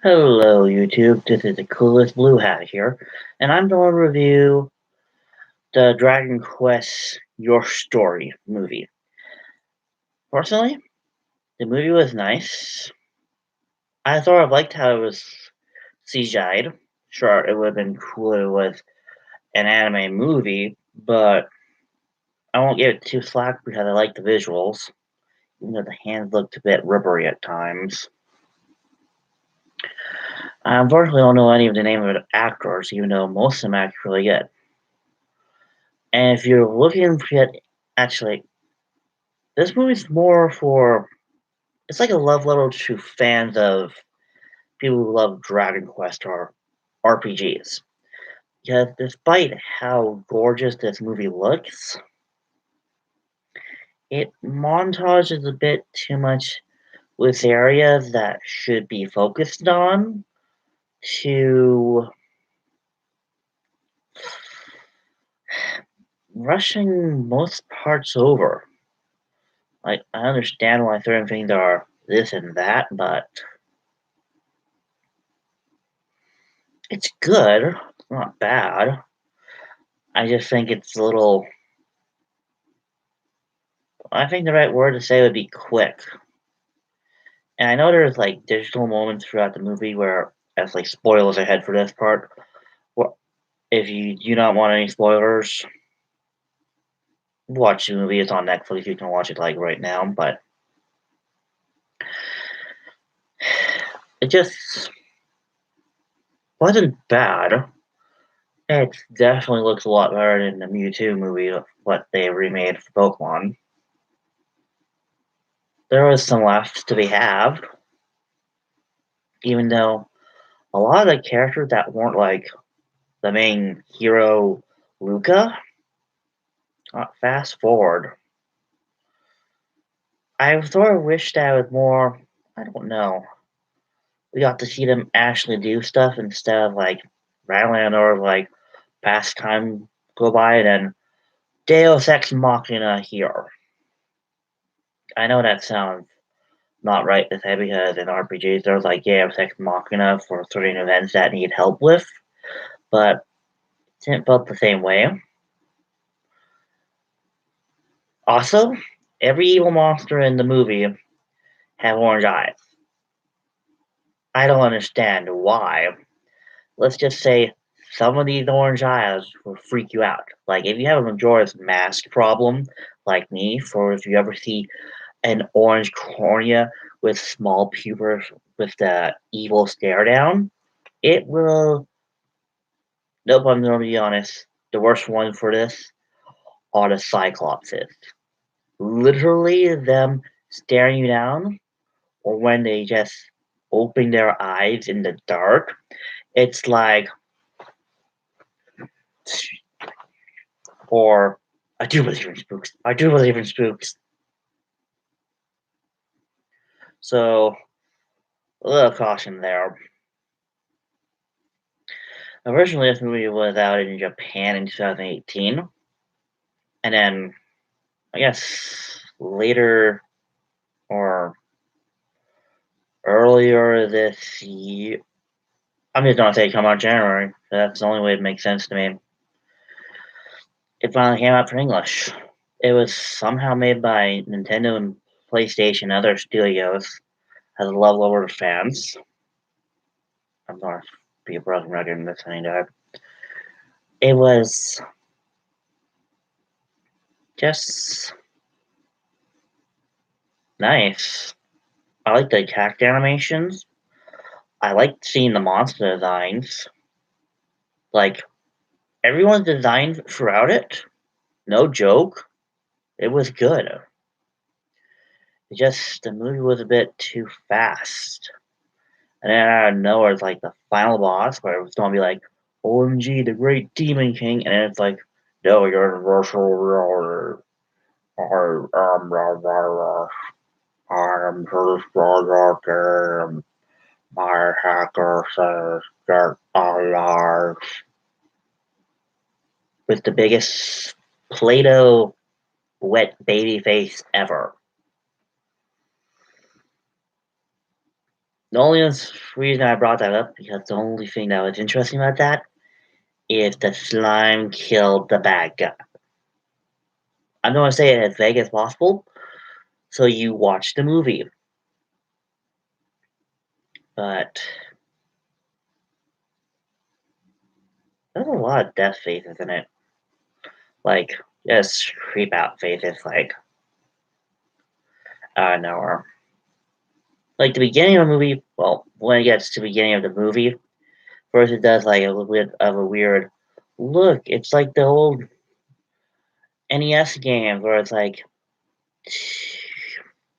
Hello YouTube, this is the Clueless Blue Hat here, and I'm going to review the Dragon Quest Your Story movie. Personally, the movie was nice. I sort of liked how it was CGI'd. Sure, it would have been cooler if it was an anime movie, but I won't give it too slack because I like the visuals, even though the hands looked a bit rubbery at times. I unfortunately don't know any of the name of the actors, even though most of them act really good. And if you're looking for actually, this movie's more for it's like a love letter to fans of people who love Dragon Quest or RPGs. Because despite how gorgeous this movie looks, it montages a bit too much with areas that should be focused on to rushing most parts over. Like, I understand why certain things are this and that, but it's good. It's not bad. I just think it's a little. I think the right word to say would be quick. And I know there's like digital moments throughout the movie where, as like spoilers ahead for this part, well, if you do not want any spoilers, watch the movie. It's on Netflix. You can watch it like right now. But it just wasn't bad. It definitely looks a lot better than the Mewtwo movie, what they remade for Pokemon. There was some laughs to be had, even though a lot of the characters that weren't like the main hero, Luca, fast forward. I sort of wish that was more. I don't know. We got to see them actually do stuff instead of like rattling or like past time go by and then Deus Ex Machina here. I know that sounds not right to say because in RPGs there's like Deus Ex Machina for certain events that need help with, but it didn't felt the same way. Also, every evil monster in the movie have orange eyes. I don't understand why. Let's just say some of these orange eyes will freak you out. Like if you have a Majora's Mask problem, like me, for if you ever see an orange cornea with small pupils with the evil stare down, it will. Nope, I'm gonna be honest. The worst one for this are the Cyclopses. Literally, them staring you down, or when they just open their eyes in the dark. It's like, or I do believe in spooks. I do believe in spooks. So a little caution there. Originally, this movie was out in Japan in 2018, and then I guess later or earlier this year. I'm just gonna say come out January. That's the only way it makes sense to me. It finally came out for English. It was somehow made by Nintendo and PlayStation and other studios as a love over to fans. I'm gonna be a broken record in this thing, dog. It was just nice. I like the attack animations. I liked seeing the monster designs. Like everyone's design throughout it, no joke. It was good. It just the movie was a bit too fast. And then out of nowhere, it's like the final boss where it's gonna be like, OMG, the Great Demon King, and then it's like, no, you're Universal Order. I'm pretty sure my hacker says that alive. With the biggest Play-Doh wet baby face ever. The only reason I brought that up because the only thing that was interesting about that is the slime killed the bad guy. I'm going to say it as vague as possible, so you watch the movie. But there's a lot of death faces in it. Like, just creep out faces, like, out of nowhere. Like, the beginning of the movie, well, when it gets to the beginning of the movie, first it does, like, a little bit of a weird look. It's like the old NES games where it's like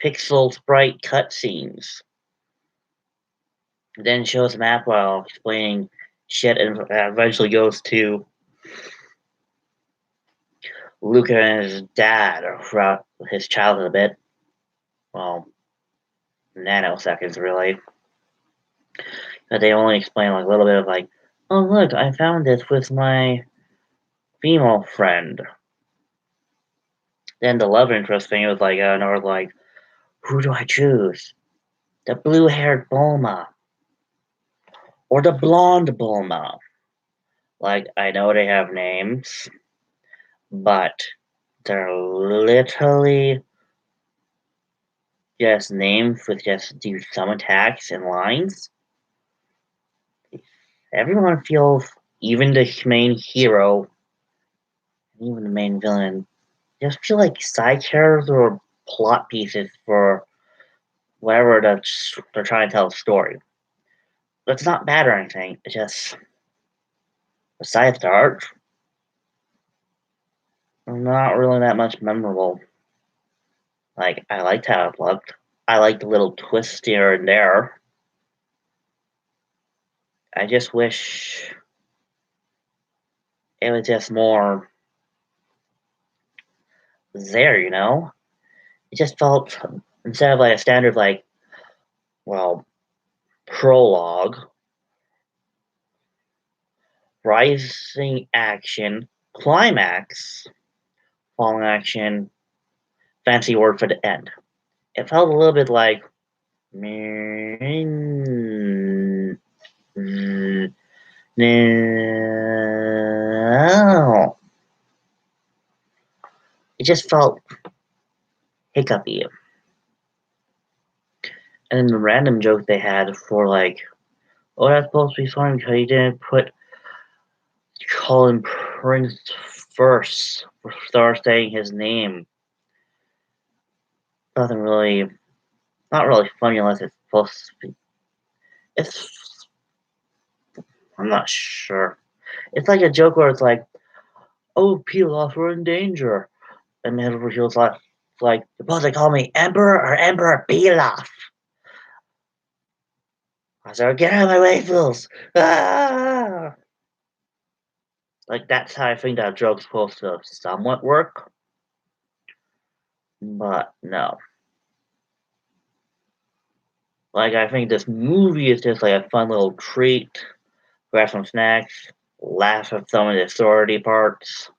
pixel sprite cutscenes. Then shows a map while explaining shit and eventually goes to Luca and his dad throughout his childhood a bit. Well, nanoseconds really. But they only explain like a little bit of like, oh look, I found this with my female friend. Then the love interest thing was like another like, who do I choose? The blue-haired Bulma or the blonde Bulma? Like I know they have names, but they're literally just names with just do some attacks and lines. Everyone feels, even the main hero, even the main villain, just feel like side characters or plot pieces for whatever they're trying to tell a story. That's not bad or anything. It's just besides the art, not really that much memorable. Like I liked how it looked. I liked the little twists here and there. I just wish it was just more there, you know? It just felt instead of like a standard like, well, prologue, rising action, climax, falling action, fancy word for the end. It felt a little bit like no. It just felt hiccupy. And then the random joke they had for like, oh, that's supposed to be funny because you didn't put Colin Prince first for start saying his name. Nothing really, not really funny unless it's supposed to be. It's, I'm not sure. It's like a joke where it's like, oh, Pilaf, we're in danger. And then he was like, you're supposed to call me Emperor or Emperor Pilaf. I said, get out of my way, fools. Ah! Like, that's how I think that joke's supposed to somewhat work. But no. Like, I think this movie is just like a fun little treat. Grab some snacks, laugh at some of the authority parts.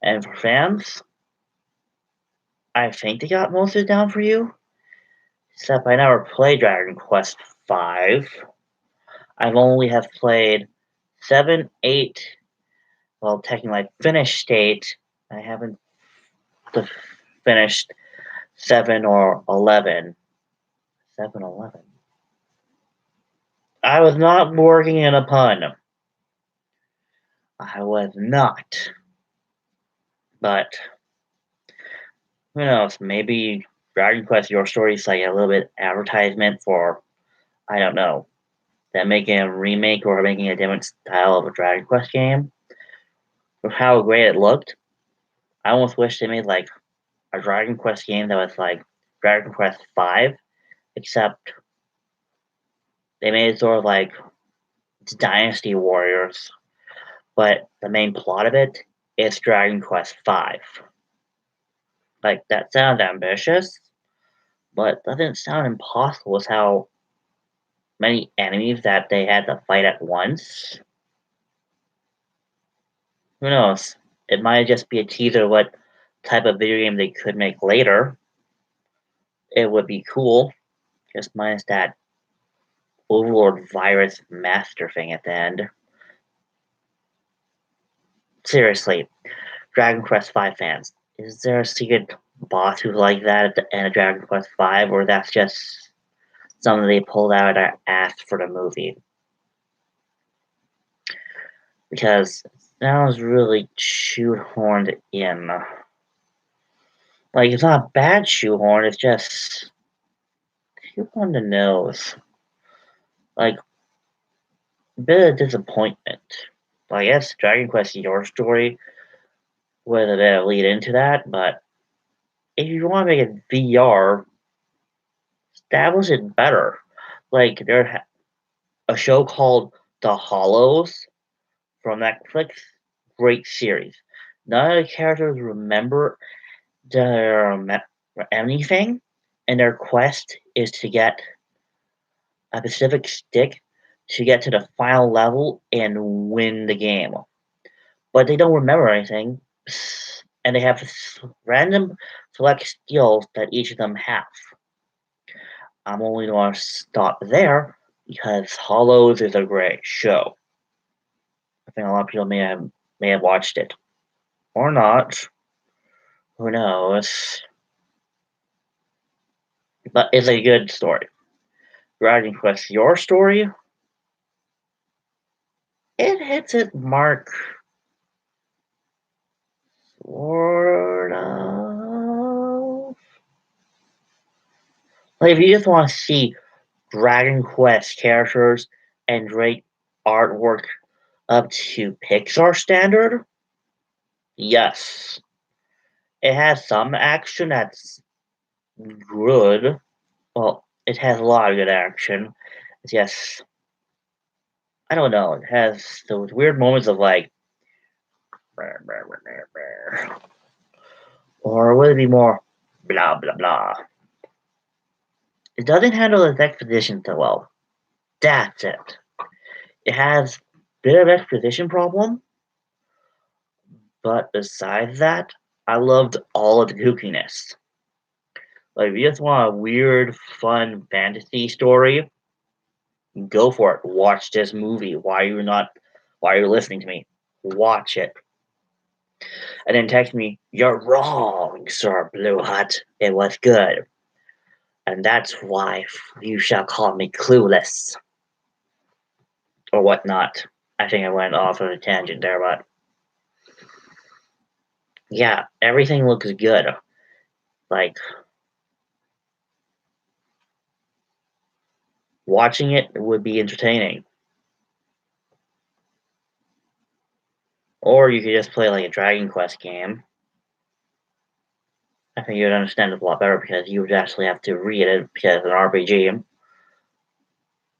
And for fans, I think they got most of it down for you. Except I never played Dragon Quest V. I've only have played 7, 8, well, technically like finished state. I haven't finished 7 or 11. 7, 11. I was not working in a pun. I was not. But who knows? Maybe Dragon Quest Your Story is like a little bit advertisement for, I don't know, them making a remake or making a different style of a Dragon Quest game. For how great it looked, I almost wish they made like a Dragon Quest game that was like Dragon Quest V, except they made it sort of like it's Dynasty Warriors, but the main plot of it is Dragon Quest V. Like that sounds ambitious, but doesn't sound impossible with how many enemies that they had to fight at once. Who knows? It might just be a teaser of what type of video game they could make later. It would be cool, just minus that Overlord virus master thing at the end. Seriously, Dragon Quest V fans, is there a secret boss who's like that at the end of Dragon Quest V, or that's just something they pulled out of their ass for the movie? Because that was really shoehorned in. Like, it's not bad shoehorn, it's just shoehorn the nose. Like, a bit of disappointment. Well, I guess Dragon Quest Your Story was a bit of lead into that, but if you want to make it VR, establish it better. Like, a show called The Hollows from Netflix, great series. None of the characters remember anything, and their quest is to get a specific stick to get to the final level and win the game. But they don't remember anything, and they have random select skills that each of them have. I'm only going to stop there because Hollows is a great show. I think a lot of people may have watched it or not. Who knows? But it's a good story. Dragon Quest Your Story, it hits its mark, sort of. Like, if you just want to see Dragon Quest characters and great artwork up to Pixar standard, yes. It has some action that's good. Well, it has a lot of good action. It's just, I don't know, it has those weird moments of like, or would it be more blah blah blah? It doesn't handle its exposition so well. That's it. It has a bit of exposition problem, but besides that, I loved all of the kookiness. Like, if you just want a weird, fun fantasy story, go for it. Watch this movie. Why are you listening to me? Watch it. And then text me, you're wrong, Sir Blue Hut. It was good. And that's why you shall call me Clueless. Or whatnot. I think I went off on a tangent there, but yeah, everything looks good. Like, watching it would be entertaining. Or you could just play like a Dragon Quest game. I think you would understand it a lot better because you would actually have to read it because an RPG.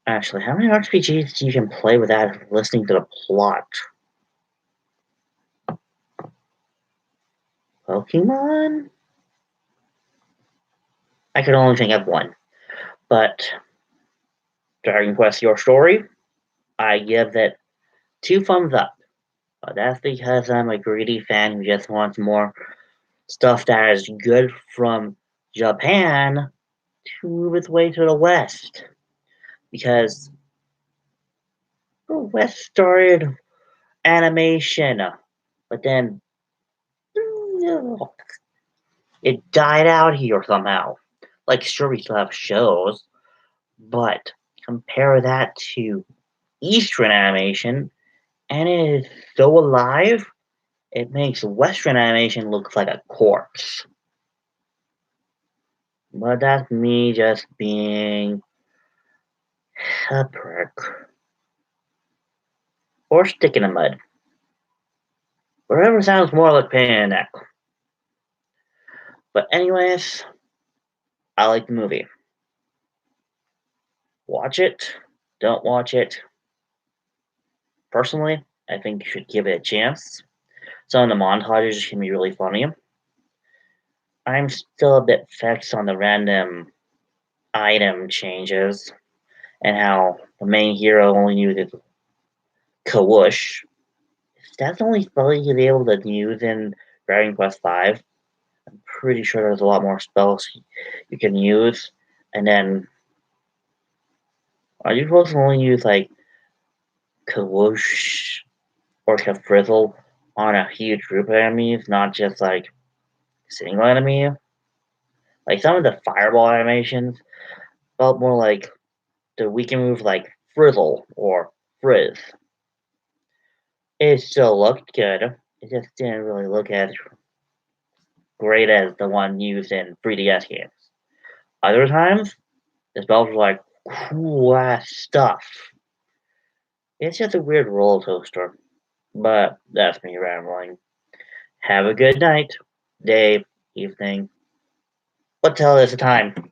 Actually, how many RPGs you can play without listening to the plot? Pokemon? I could only think of one. But Dragon Quest Your Story, I give it 2 thumbs up. But that's because I'm a greedy fan who just wants more stuff that is good from Japan to move its way to the West. Because the West started animation, but then it died out here somehow. Like, sure, we still have shows, but compare that to Eastern animation, and it is so alive, it makes Western animation look like a corpse. But that's me just being a prick. Or stick in the mud. Whatever sounds more like pain in the neck. But anyways, I like the movie. Watch it. Don't watch it. Personally, I think you should give it a chance. Some of the montages can be really funny. I'm still a bit vexed on the random item changes and how the main hero only uses Kawoosh. That's the only spell you'd be able to use in Dragon Quest V. I'm pretty sure there's a lot more spells you can use. And then Are you supposed to only use like Kawoosh or Kafrizzle on a huge group of enemies, not just like single enemy? Like some of the fireball animations felt more like the weaken move like Frizzle or Frizz. It still looked good. It just didn't really look as great as the one used in 3DS games. Other times, the spells were like cool ass stuff. It's just a weird roller coaster. But that's me rambling. Have a good night, day, evening. What the hell is the time?